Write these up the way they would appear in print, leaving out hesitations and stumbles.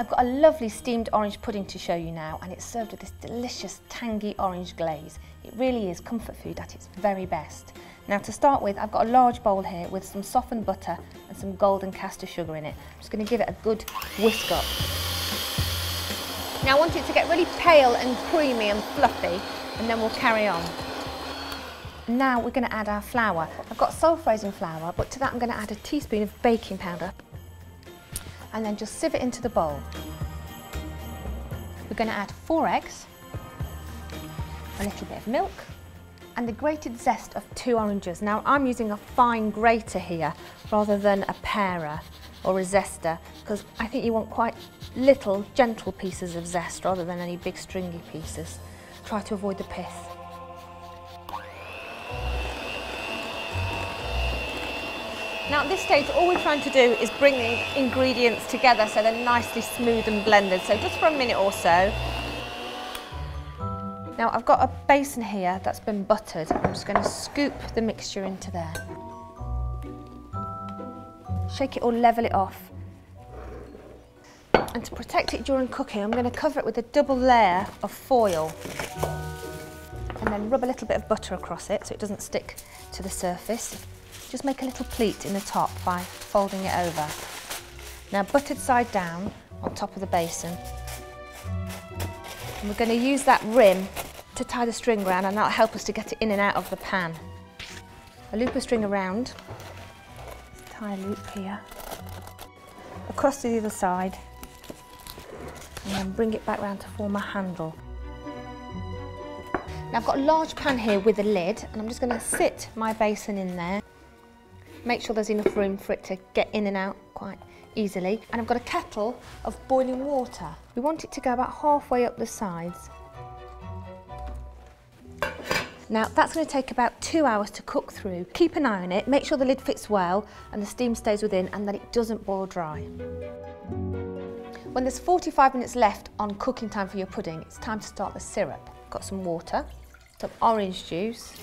I've got a lovely steamed orange pudding to show you now, and it's served with this delicious tangy orange glaze. It really is comfort food at its very best. Now to start with, I've got a large bowl here with some softened butter and some golden caster sugar in it. I'm just going to give it a good whisk up. Now I want it to get really pale and creamy and fluffy, and then we'll carry on. Now we're going to add our flour. I've got self-raising flour, but to that I'm going to add a teaspoon of baking powder and then just sieve it into the bowl. We're going to add 4 eggs, a little bit of milk and the grated zest of 2 oranges. Now I'm using a fine grater here rather than a parer or a zester, because I think you want quite little gentle pieces of zest rather than any big stringy pieces. Try to avoid the pith. Now at this stage, all we're trying to do is bring the ingredients together so they're nicely smooth and blended, so just for a minute or so. Now I've got a basin here that's been buttered. I'm just going to scoop the mixture into there. Shake it or level it off. And to protect it during cooking, I'm going to cover it with a double layer of foil. And then rub a little bit of butter across it so it doesn't stick to the surface. Just make a little pleat in the top by folding it over. Now buttered side down on top of the basin. And we're going to use that rim to tie the string around, and that'll help us to get it in and out of the pan. I loop a string around, tie a loop here, across to the other side, and then bring it back round to form a handle. Now I've got a large pan here with a lid, and I'm just going to sit my basin in there. Make sure there's enough room for it to get in and out quite easily. And I've got a kettle of boiling water. We want it to go about halfway up the sides. Now that's going to take about 2 hours to cook through. Keep an eye on it, make sure the lid fits well and the steam stays within and that it doesn't boil dry. When there's 45 minutes left on cooking time for your pudding, it's time to start the syrup. Got some water, some orange juice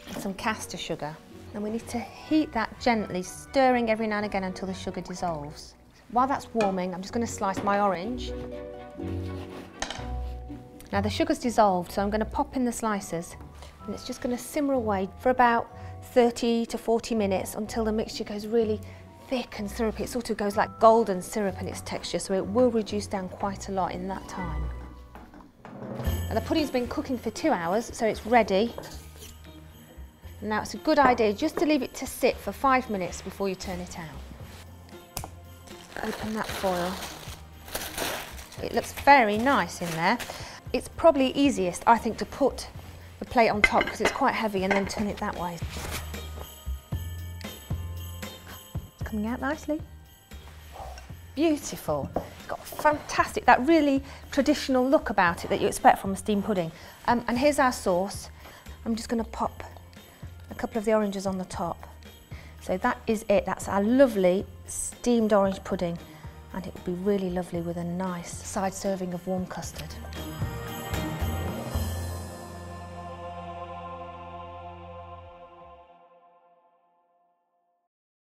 and some caster sugar. And we need to heat that gently, stirring every now and again until the sugar dissolves. While that's warming, I'm just going to slice my orange. Now the sugar's dissolved, so I'm going to pop in the slices, and it's just going to simmer away for about 30 to 40 minutes until the mixture goes really thick and syrupy. It sort of goes like golden syrup in its texture, so it will reduce down quite a lot in that time. And the pudding's been cooking for 2 hours, so it's ready. Now it's a good idea just to leave it to sit for 5 minutes before you turn it out. Open that foil. It looks very nice in there. It's probably easiest, I think, to put the plate on top because it's quite heavy and then turn it that way. It's coming out nicely. Beautiful. It's got fantastic, that really traditional look about it that you expect from a steamed pudding. And here's our sauce. I'm just going to pop a couple of the oranges on the top. So that is it. That's our lovely steamed orange pudding, and it would be really lovely with a nice side serving of warm custard.